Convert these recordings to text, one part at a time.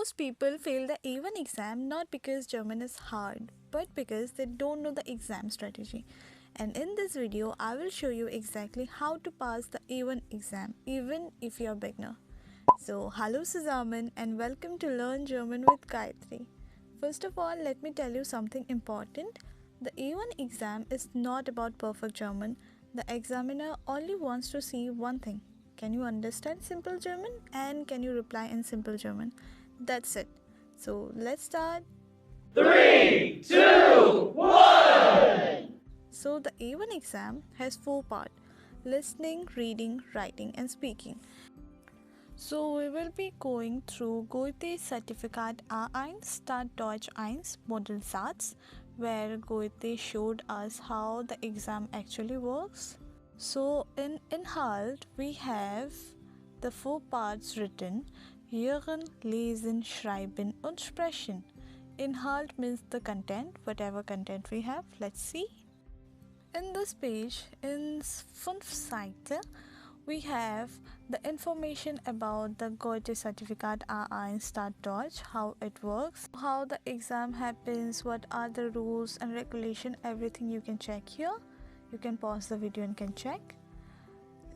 Most people fail the A1 exam not because German is hard, but because they don't know the exam strategy. And in this video, I will show you exactly how to pass the A1 exam, even if you're a beginner. So, hello zusammen and welcome to Learn German with Gayatri. First of all, let me tell you something important. The A1 exam is not about perfect German. The examiner only wants to see one thing. Can you understand simple German and can you reply in simple German? That's it. So let's start. 3, 2, 1! So the A1 exam has 4 parts: listening, reading, writing and speaking. So we will be going through Goethe Certifikat A1 Start Deutsch 1 Modellsatz, where Goethe showed us how the exam actually works. So in Inhalt we have the 4 parts written: Hören, Lesen, Schreiben und Sprechen. Inhalt means the content, whatever content we have. Let's see. In this page, in 5 Seite, we have the information about the Goethe Certifikat A1 Start Deutsch, how it works, how the exam happens, what are the rules and regulation, everything you can check here. You can pause the video and can check.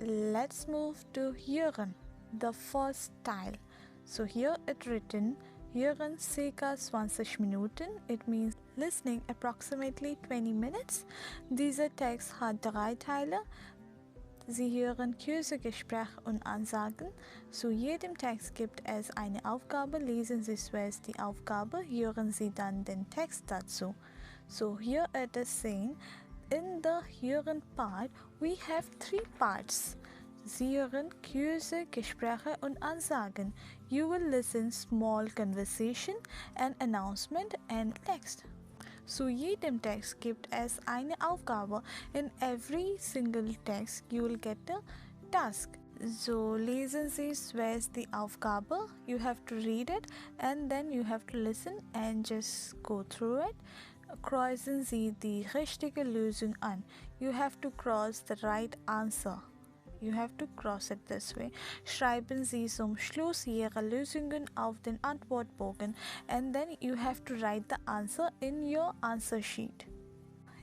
Let's move to Hören, the first style. So here it written Hören circa 20 Minuten. It means listening approximately 20 minutes. Dieser Text hat 3 Teile. Sie hören Kurse, Gespräche und Ansagen. Zu jedem Text gibt es eine Aufgabe. Lesen Sie zuerst die Aufgabe, hören Sie dann den Text dazu. So here it is saying, in the Hören part, we have 3 parts. Sie hören Kurse, Gespräche und Ansagen. You will listen small conversation and announcement and text. Zu jedem Text gibt es eine Aufgabe. In every single text you will get a task. So lesen Sie zuerst die Aufgabe. You have to read it and then you have to listen and just go through it. Kreuzen Sie die richtige Lösung an. You have to cross the right answer. You have to cross it this way. Schreiben Sie zum Schluss Ihre Lösungen auf den Antwortbogen and then you have to write the answer in your answer sheet.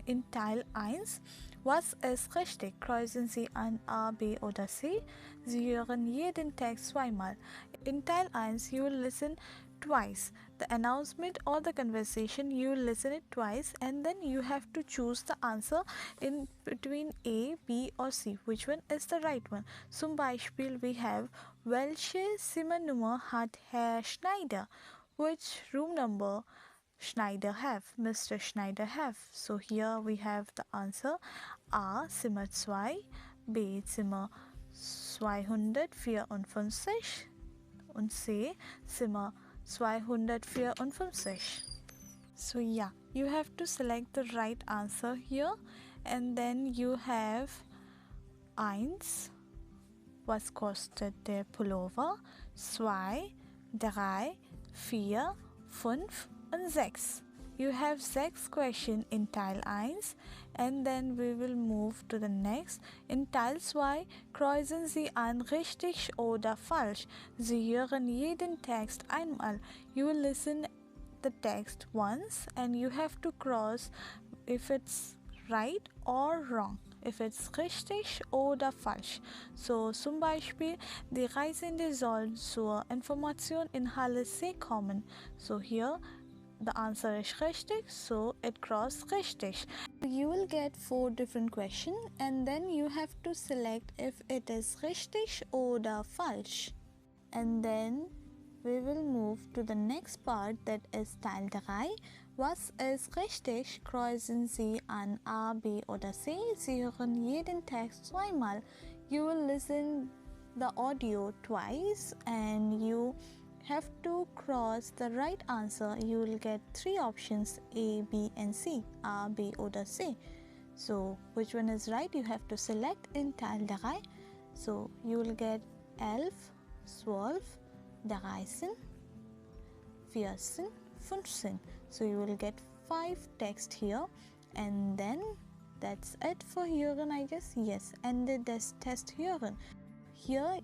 In Teil 1, was ist richtig? Kreuzen Sie an A, B oder C. Sie hören jeden Text zweimal. In Teil 1, you will listen twice. The announcement or the conversation, you will listen it twice and then you have to choose the answer in between A, B or C. Which one is the right one? Zum Beispiel we have, welche Zimmernummer hat Herr Schneider? Which room number Schneider have? Mr. Schneider have. So here we have the answer: A, Zimmer 2, B, Zimmer 254 und C, Zimmer 254. So yeah, you have to select the right answer here and then you have 1, was kostet der Pullover? 2, 3, 4, 5 und 6. You have 6 questions in Teil 1 and then we will move to the next. In Teil 2 kreuzen Sie an richtig oder falsch. Sie hören jeden Text einmal. You will listen the text once and you have to cross if it's right or wrong. If it's richtig oder falsch. So zum Beispiel, die Reisende soll zur Information in Halle C kommen. So here the answer is richtig, so it crossed richtig. You will get 4 different questions and then you have to select if it is richtig oder falsch. And then we will move to the next part, that is Teil 3. Was ist richtig? Kreuzen Sie an A, B oder C. Sie hören jeden Text zweimal. You will listen the audio twice and you have to cross the right answer. You will get 3 options, A, B and C. A, B oder C. So which one is right? You have to select in Teil 3. So you will get 11, 12, 13, 14, 15. So you will get 5 text here and then that's it for Hören, I guess. Yes, ended this test Hören. Here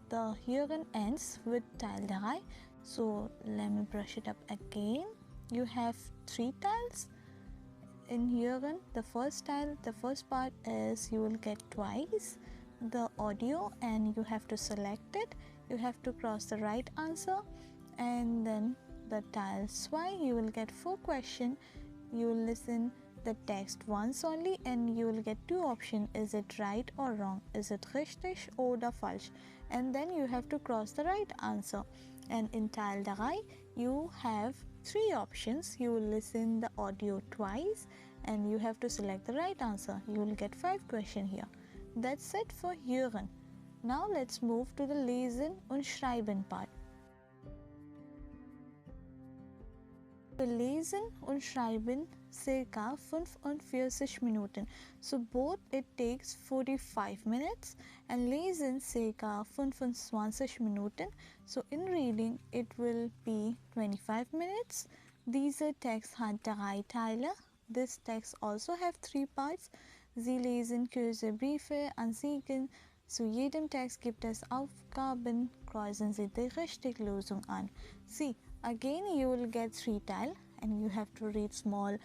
the Hören ends with Teil 3. So let me brush it up again. You have 3 tiles in Hören. The first tile, the first part is you will get twice the audio and you have to select it. You have to cross the right answer, and then the tile why you will get 4 questions. You will listen the text once only and you will get 2 options. Is it right or wrong? Is it richtig oder falsch? And then you have to cross the right answer. And in Teil 3 you have 3 options. You will listen the audio twice and you have to select the right answer. You will get 5 questions here. That's it for Hören. Now let's move to the Lesen und Schreiben part. The Lesen und Schreiben circa 45 Minuten. So both it takes 45 minutes and Lesen circa 25 Minuten. So in reading it will be 25 minutes. Dieser Text hat 3 Teile. This text also have 3 parts. Sie lesen Briefe an Siegen. Zu jedem Text gibt es Aufgaben. Kreuzen Sie die richtige Lösung an. See, again you will get 3 tiles and you have to read small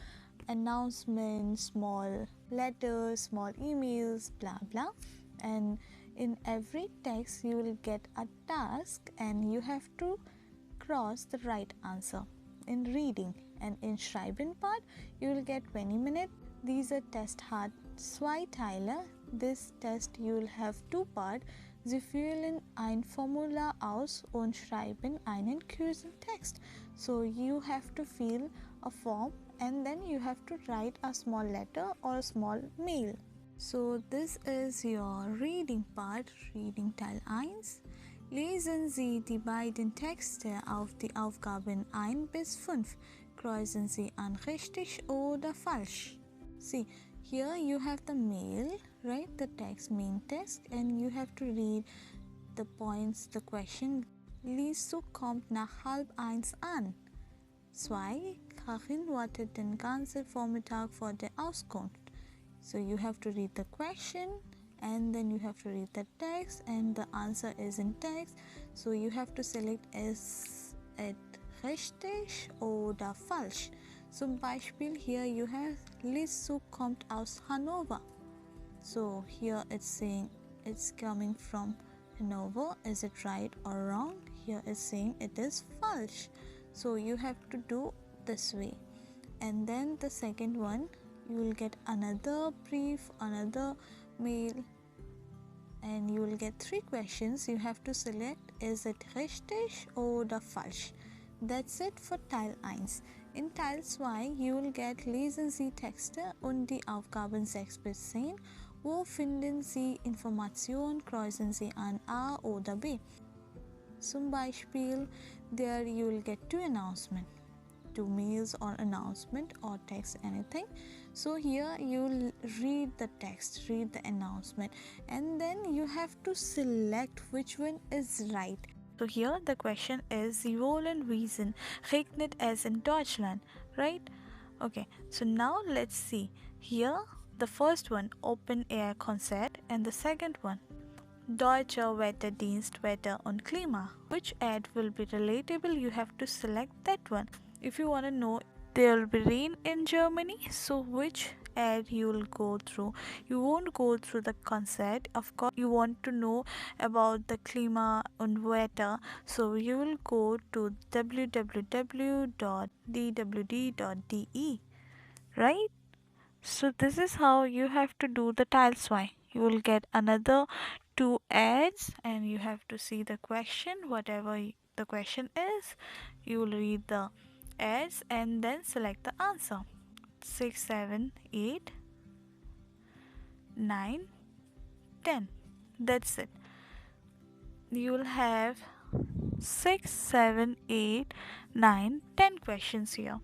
announcements, small letters, small emails, blah blah. And in every text you will get a task and you have to cross the right answer in reading. And in Schreiben part you will get 20 minutes. Dieser Test hat 2 Teile. This test you will have 2 parts. Sie füllen ein Formular aus und schreiben einen kurzen Text. So you have to fill a form and then you have to write a small letter or a small mail. So this is your reading part, Reading Teil 1. Lesen Sie die beiden Texte auf die Aufgaben 1 bis 5. Kreuzen Sie an richtig oder falsch. See, here you have the mail, right? The text, main text, and you have to read the points, the question. Lisu kommt nach 12:30 an. 2. Karin wartet den ganzen Vormittag vor der Auskunft. So you have to read the question and then you have to read the text and the answer is in text. So you have to select is it richtig oder falsch. Zum Beispiel here you have Lisu kommt aus Hannover. So here it's saying it's coming from Hannover. Is it right or wrong? Here it's saying it is falsch. So you have to do this way. And then the second one, you will get another brief, another mail, and you will get 3 questions. You have to select is it richtig oder falsch. That's it for Teil 1. In Teil 2 you will get Lesen Sie Texte und die Aufgaben 6 bis 10. Wo finden Sie Informationen? Kreuzen Sie an A oder B. Zum Beispiel, there you will get 2 announcements, 2 mails or announcement or text, anything. So here you will read the text, read the announcement, and then you have to select which one is right. So here the question is, Sie wollen wissen, regnet es in Deutschland, right? Okay, so now let's see. Here the first one, Open Air Konzert, and the second one, Deutscher Wetterdienst, Wetter und Klima. Which ad will be relatable? You have to select that one. If you want to know there will be rain in Germany, so which ad you will go through? You won't go through the concert. Of course, you want to know about the Klima und Wetter, so you will go to www.dwd.de, right? So this is how you have to do the tiles Y. You will get another 2 ads and you have to see the question, whatever the question is. You will read the ads and then select the answer. 6, 7, 8, 9, 10. That's it. You will have 6, 7, 8, 9, 10 questions here.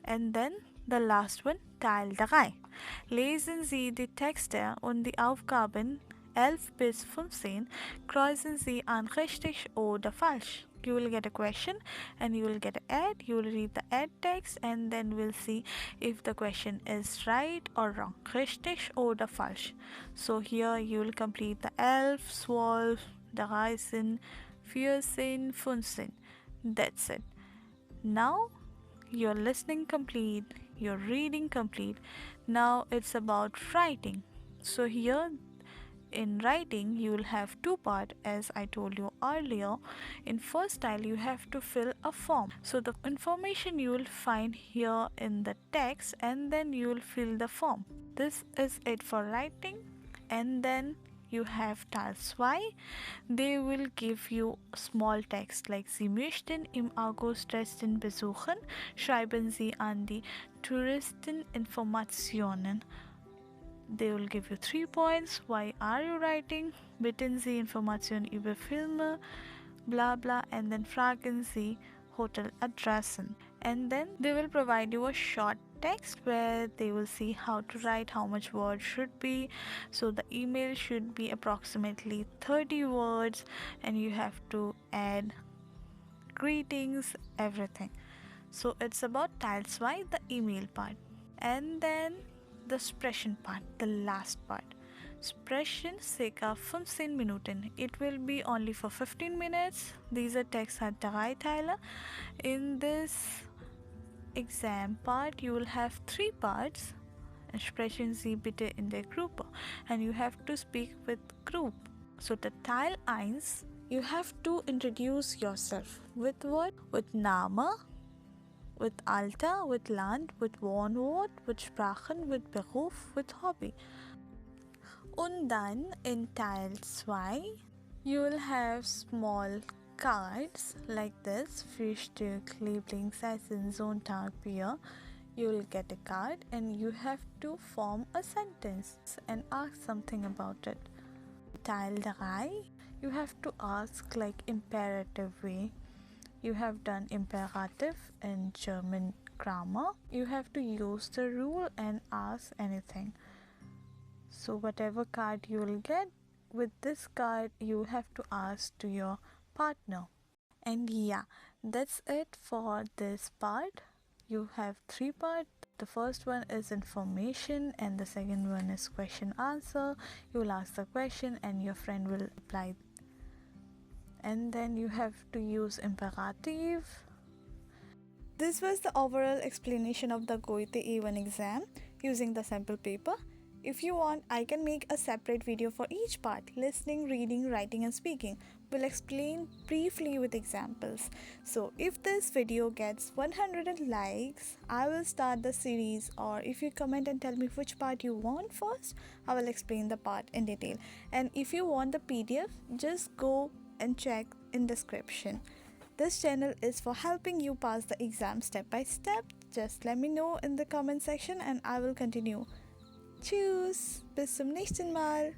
And then the last one, Teil 3. Lesen Sie die Texte und die Aufgaben 11 bis 15. Kreuzen Sie an richtig oder falsch. You will get a question and you will get an ad. You will read the ad text and then we'll see if the question is right or wrong. Richtig oder falsch. So here you will complete the 11, 12, 13, 14, 15. That's it. Now your listening complete, your reading complete. Now it's about writing. So here in writing you will have two part as I told you earlier. In first style you have to fill a form, so the information you will find here in the text and then you will fill the form. This is it for writing. And then you have Teil 2. They will give you small text like Sie möchten im August Dresden besuchen. Schreiben Sie an die Touristeninformationen. They will give you 3 points. Why are you writing? Bitten Sie Informationen über Filme, blah blah, and then fragen Sie Hoteladressen. And then they will provide you a short text where they will see how to write, how much words should be. So the email should be approximately 30 words, and you have to add greetings, everything. So it's about Teil 2, the email part. And then the Sprechen part, the last part. Sprechen circa 15 Minuten. It will be only for 15 minutes. Diese Text hat 3 Teile. In this exam part, you will have 3 parts. Sprechen Sie bitte in der Gruppe. And you have to speak with group. So the Teil 1, you have to introduce yourself. With what? With Name, with Alter, with Land, with Wohnort, with Sprachen, with Beruf, with Hobby. Und dann in Teil 2, you will have small cards like this: Frühstück, Lieblingsessen, Sonntag, Bier. You will get a card and you have to form a sentence and ask something about it. Teil 3, you have to ask like imperative way. You have done imperative in German grammar. You have to use the rule and ask anything. So whatever card you will get, with this card you have to ask to your partner. And yeah, that's it for this part. You have 3 parts. The first one is information and the second one is question answer. You will ask the question and your friend will reply. And then you have to use imperative. This was the overall explanation of the Goethe A1 exam using the sample paper. If you want, I can make a separate video for each part: listening, reading, writing and speaking. We'll explain briefly with examples. So if this video gets 100 likes, I will start the series, or if you comment and tell me which part you want first, I will explain the part in detail. And if you want the PDF, just go and check in description. This channel is for helping you pass the exam step by step. Just let me know in the comment section and I will continue. Tschüss, bis zum nächsten Mal.